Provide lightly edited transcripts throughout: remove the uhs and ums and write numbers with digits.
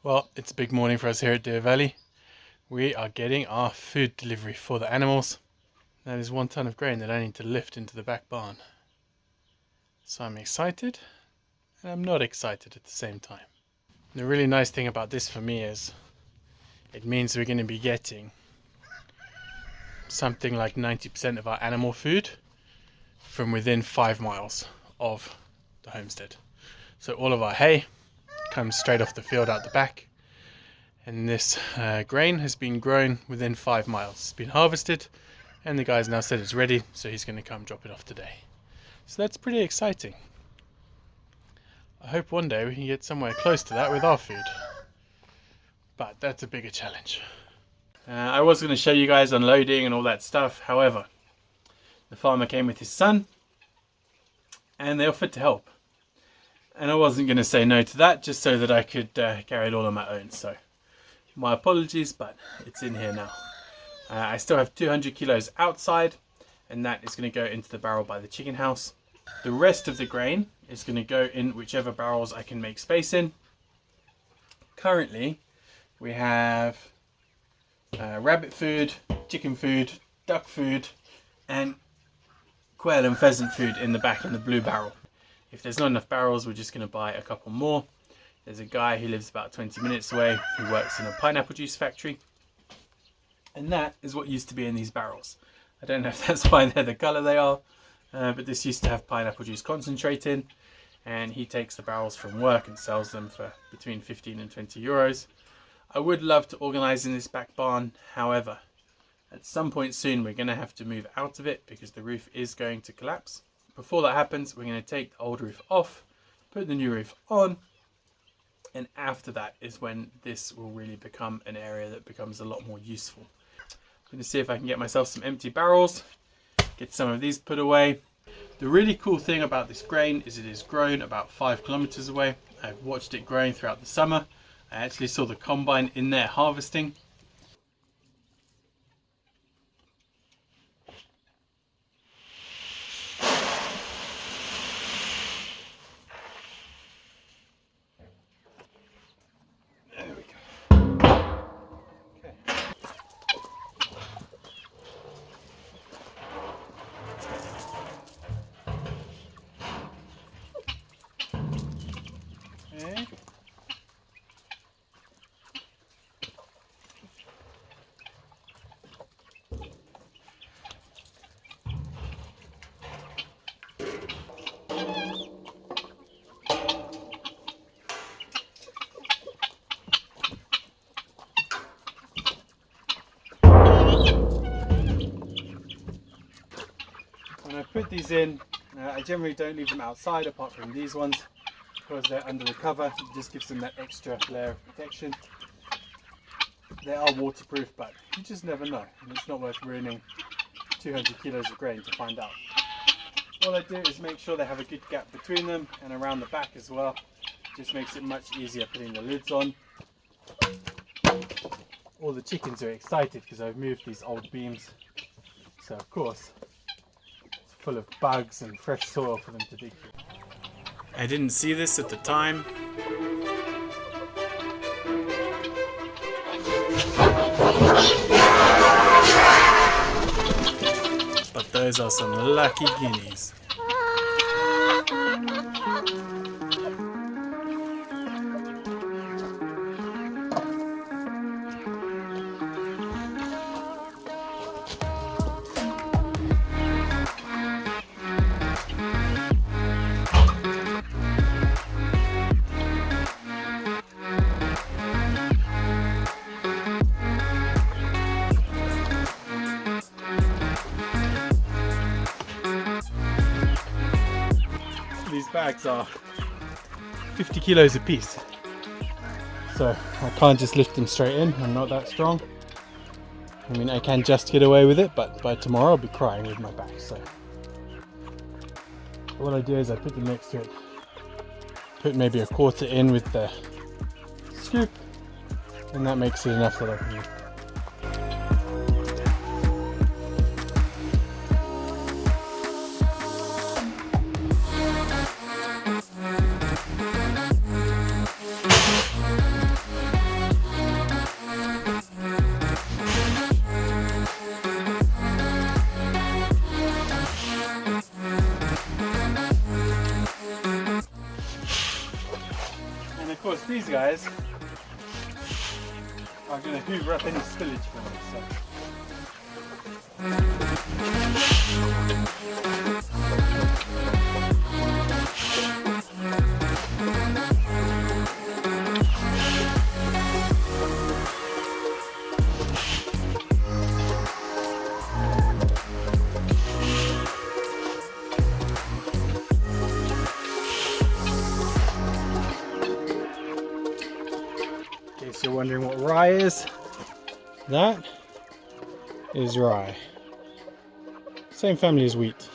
Well, it's a big morning for us here at Deer Valley. We are getting our food delivery for the animals. That is 1 ton of grain that I need to lift into the back barn. So I'm excited and I'm not excited at the same time. The really nice thing about this for me is it means we're going to be getting something like 90% of our animal food from within 5 miles of the homestead. So all of our hay comes straight off the field out the back, and this grain has been grown within 5 miles. It's been harvested and the guy's now said it's ready, so he's going to come drop it off today. So that's pretty exciting. I hope one day we can get somewhere close to that with our food, but that's a bigger challenge. I was going to show you guys unloading and all that stuff. However, the farmer came with his son and they offered to help, and I wasn't going to say no to that just so that I could carry it all on my own. So my apologies, but it's in here now. I still have 200 kilos outside, and that is going to go into the barrel by the chicken house. The rest of the grain is going to go in whichever barrels I can make space in. Currently we have rabbit food, chicken food, duck food and quail and pheasant food in the back in the blue barrel. If there's not enough barrels, we're just going to buy a couple more. There's a guy who lives about 20 minutes away who works in a pineapple juice factory, and that is what used to be in these barrels. I don't know if that's why they're the colour they are, but this used to have pineapple juice concentrate in, and he takes the barrels from work and sells them for between 15 and 20 euros. I would love to organise in this back barn, however, at some point soon we're going to have to move out of it because the roof is going to collapse. Before that happens, we're going to take the old roof off, put the new roof on, and after that is when this will really become an area that becomes a lot more useful. I'm going to see if I can get myself some empty barrels, get some of these put away. The really cool thing about this grain is it is grown about 5 kilometers away. I've watched it growing throughout the summer. I actually saw the combine in there harvesting. When I put these in, I generally don't leave them outside apart from these ones because they're under the cover. It just gives them that extra layer of protection. They are waterproof, but you just never know, and it's not worth ruining 200 kilos of grain to find out. All I do is make sure they have a good gap between them and around the back as well. Just makes it much easier putting the lids on. All the chickens are excited because I've moved these old beams, so of course it's full of bugs and fresh soil for them to dig through. I didn't see this at the time. But those are some lucky guineas. These bags are 50 kilos a piece, so I can't just lift them straight in. I'm not that strong. I mean, I can just get away with it, but by tomorrow I'll be crying with my back. So what I do is I put them next to it, put maybe a quarter in with the scoop, and that makes it enough that I can use. these guys are going to hoover up any spillage for me. So. In case you're wondering what rye is, that is rye. Same family as wheat.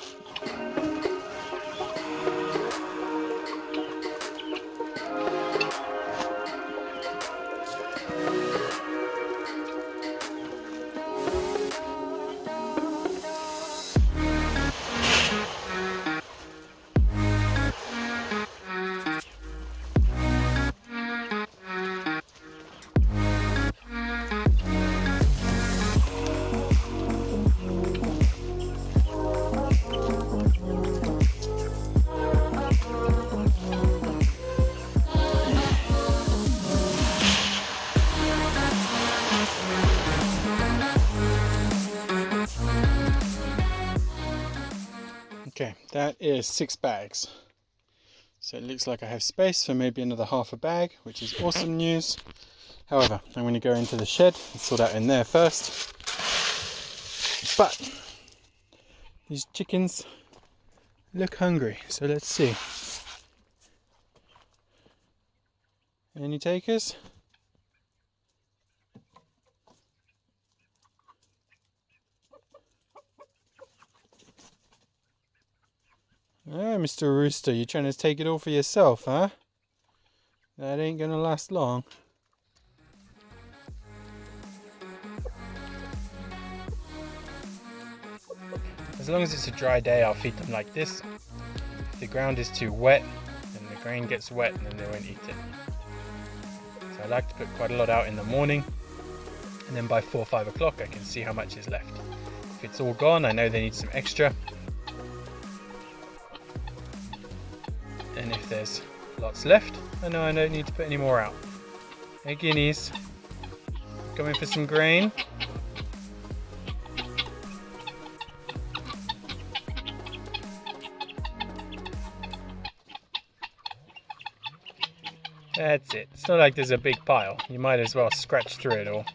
Okay, that is 6 bags. So it looks like I have space for maybe another half a bag, which is awesome news. However, I'm going to go into the shed and sort out in there first. But these chickens look hungry, so let's see. Any takers? Oh, Mr. Rooster, you're trying to take it all for yourself, huh? That ain't gonna last long. As long as it's a dry day, I'll feed them like this. If the ground is too wet, then the grain gets wet and then they won't eat it. So I like to put quite a lot out in the morning, and then by 4 or 5 o'clock I can see how much is left. If it's all gone, I know they need some extra. And if there's lots left, I know I don't need to put any more out. Hey guineas, coming for some grain? That's it. It's not like there's a big pile. You might as well scratch through it all.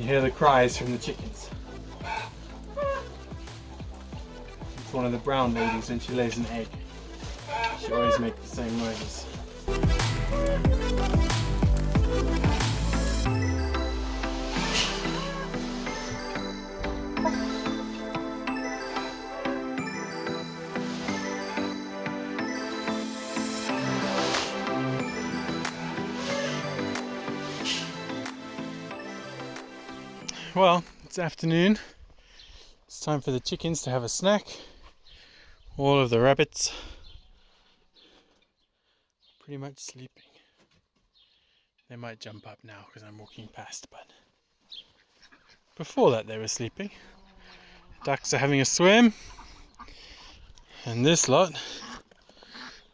Hear the cries from the chickens. It's one of the brown ladies when she lays an egg. She always makes the same noises. Well, it's afternoon. It's time for the chickens to have a snack. All of the rabbits pretty much sleeping. They might jump up now because I'm walking past, but before that they were sleeping. Ducks are having a swim, and this lot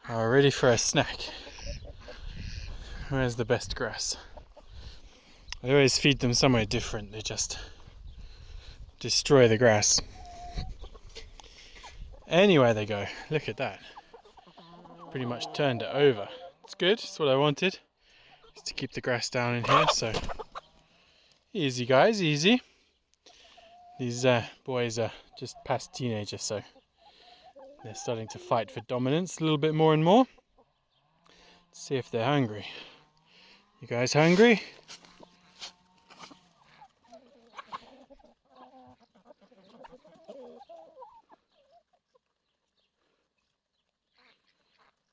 are ready for a snack. Where's the best grass? I always feed them somewhere different. They just destroy the grass. Anywhere they go. Look at that. Pretty much turned it over. It's good. It's what I wanted. Just to keep the grass down in here. So easy, guys. Easy. These boys are just past teenagers, so They're starting to fight for dominance a little bit more and more. Let's see if they're hungry. You guys hungry?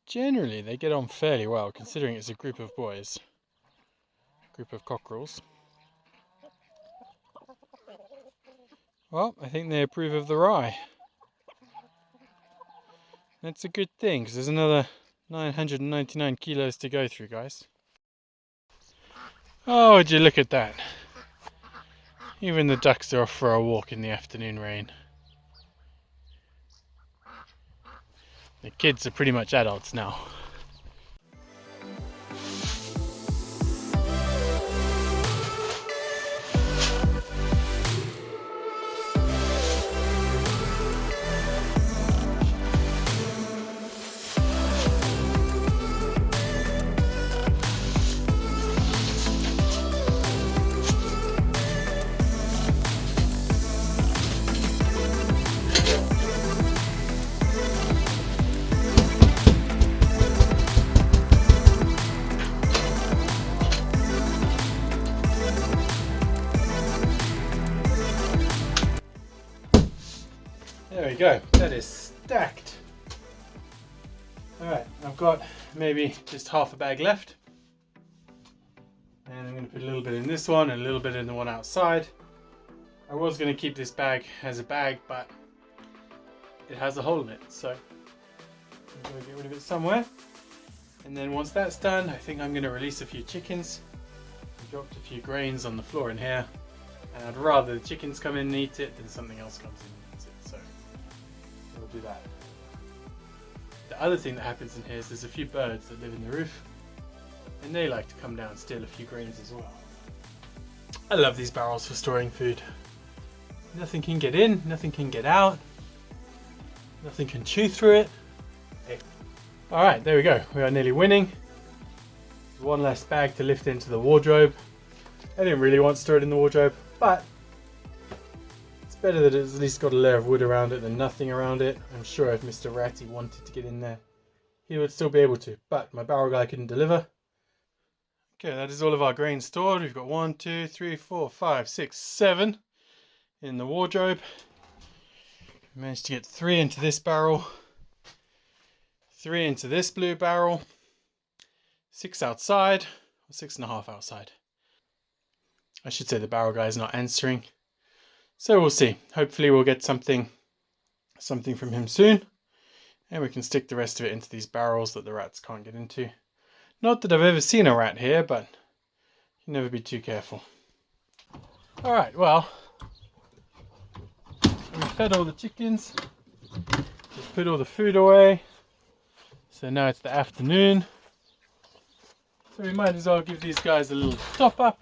Generally, they get on fairly well, considering it's a group of boys. Group of cockerels. Well, I think they approve of the rye. That's a good thing, because there's another 999 kilos to go through, guys. Oh, would you look at that. Even the ducks are off for a walk in the afternoon rain. The kids are pretty much adults now. There we go, that is stacked. Alright, I've got maybe just half a bag left. And I'm going to put a little bit in this one and a little bit in the one outside. I was going to keep this bag as a bag, but it has a hole in it, so I'm going to get rid of it somewhere. And then once that's done, I think I'm going to release a few chickens. I dropped a few grains on the floor in here, and I'd rather the chickens come in and eat it than something else comes in and eats it, so we'll do that. The other thing that happens in here is there's a few birds that live in the roof, and they like to come down and steal a few grains as well. I love these barrels for storing food. Nothing can get in, nothing can get out, nothing can chew through it. Hey. Alright, there we go, we are nearly winning. One less bag to lift into the wardrobe. I didn't really want to store it in the wardrobe, but it's better that it's at least got a layer of wood around it than nothing around it. I'm sure if Mr. Ratty wanted to get in there, he would still be able to, but my barrel guy couldn't deliver. Okay, that is all of our grain stored. We've got 1, 2, 3, 4, 5, 6, 7 in the wardrobe. We managed to get 3 into this barrel, 3 into this blue barrel, 6 outside, or 6.5 outside. I should say the barrel guy is not answering. So we'll see. Hopefully we'll get something from him soon. And we can stick the rest of it into these barrels that the rats can't get into. Not that I've ever seen a rat here, but you can never be too careful. Alright, well, we fed all the chickens. Just put all the food away. So now it's the afternoon. So we might as well give these guys a little top up.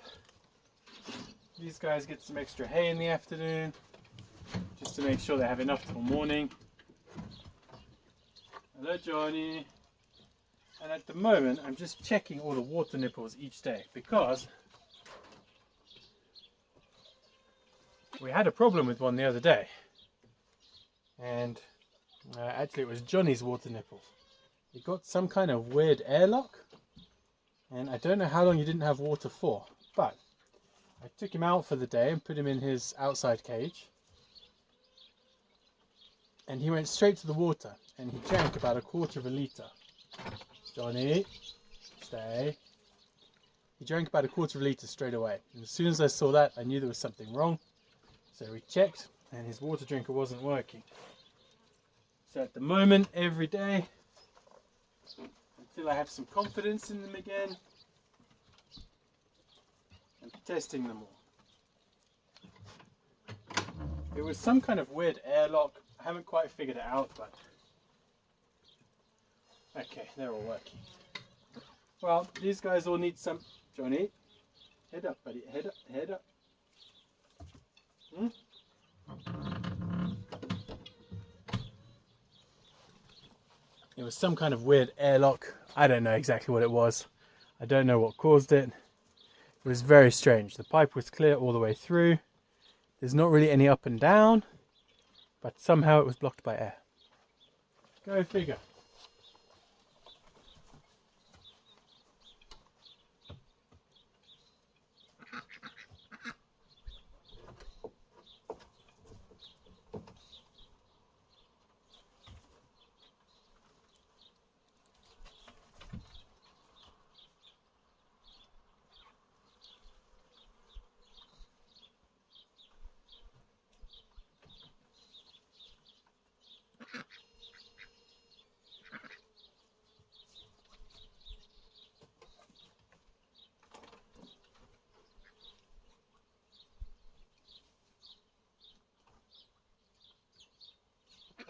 These guys get some extra hay in the afternoon, just to make sure they have enough till morning. Hello Johnny. And at the moment I'm just checking all the water nipples each day, because we had a problem with one the other day. And actually it was Johnny's water nipple. He got some kind of weird airlock, and I don't know how long he didn't have water for, but I took him out for the day and put him in his outside cage, and he went straight to the water and he drank about 1/4 of a litre. Johnny, stay. He drank about 1/4 of a litre straight away, and as soon as I saw that I knew there was something wrong. So we checked and his water drinker wasn't working. So at the moment, every day, until I have some confidence in them again, I'm testing them all. It was some kind of weird airlock. I haven't quite figured it out, but okay, they're all working. Well, these guys all need some. Johnny, head up, buddy. Head up, head up. It was some kind of weird airlock. I don't know exactly what it was. I don't know what caused it. It was very strange. The pipe was clear all the way through. There's not really any up and down, but somehow it was blocked by air. Go figure.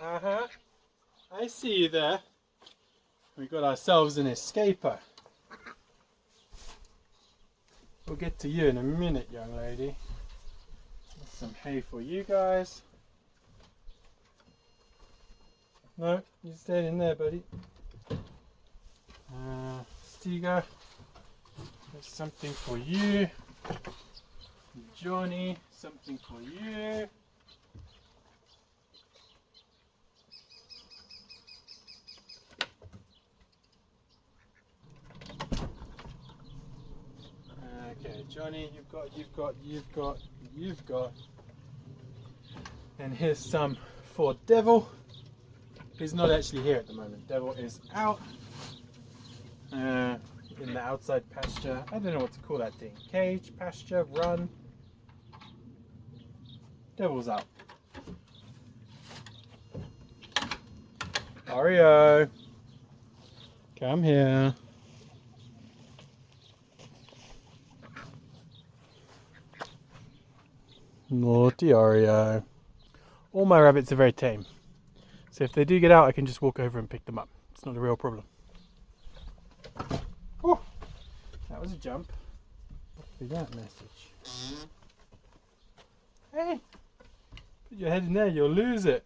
Uh-huh. I see you there. We got ourselves an escaper. We'll get to you in a minute, young lady. There's some hay for you guys. No, you're staying in there, buddy. Stiga, there's something for you. Johnny, something for you. Okay, Johnny, you've got. And here's some for Devil. He's not actually here at the moment. Devil is out in the outside pasture. I don't know what to call that thing. Cage, pasture, run. Devil's out. Oreo, come here. Naughty Oreo. All my rabbits are very tame. So if they do get out, I can just walk over and pick them up. It's not a real problem. Oh, that was a jump. What's that message? Hey, put your head in there, you'll lose it.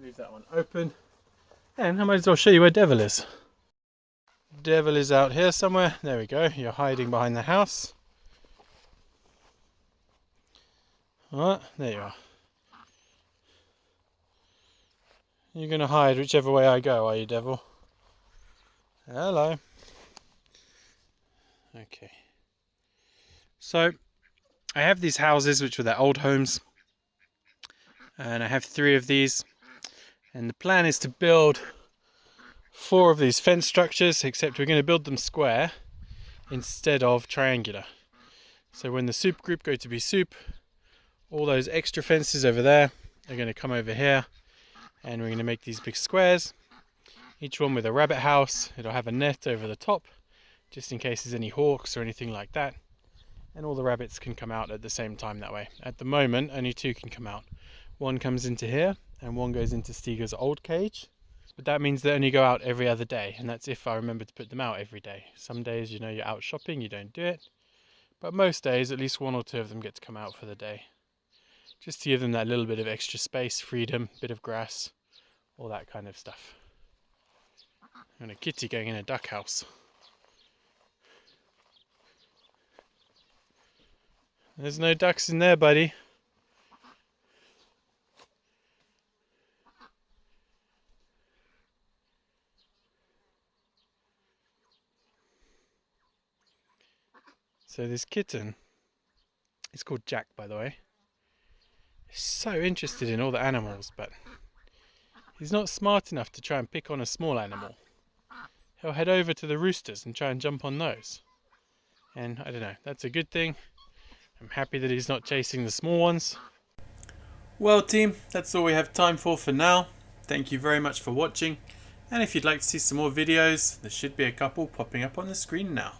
Leave that one open. And I might as well show you where Devil is. Devil is out here somewhere. There we go. You're hiding behind the house. Alright, there you are. You're going to hide whichever way I go, are you, Devil? Hello. Okay. So, I have these houses which were their old homes. And I have 3 of these. And the plan is to build 4 of these fence structures, except we're going to build them square instead of triangular. So when the soup group go to be soup, all those extra fences over there are going to come over here, and we're going to make these big squares, each one with a rabbit house. It'll have a net over the top, just in case there's any hawks or anything like that, and all the rabbits can come out at the same time that way. At the moment, only 2 can come out. One comes into here, and one goes into Stiga's old cage. But that means they only go out every other day, and that's if I remember to put them out every day. Some days, you know, you're out shopping, you don't do it. But most days, at least 1 or 2 of them get to come out for the day. Just to give them that little bit of extra space, freedom, bit of grass, all that kind of stuff. And a kitty going in a duck house. There's no ducks in there, buddy. So this kitten, it's called Jack, by the way. He's so interested in all the animals, but he's not smart enough to try and pick on a small animal. He'll head over to the roosters and try and jump on those. And I don't know, that's a good thing. I'm happy that he's not chasing the small ones. Well team, that's all we have time for now. Thank you very much for watching. And if you'd like to see some more videos, there should be a couple popping up on the screen now.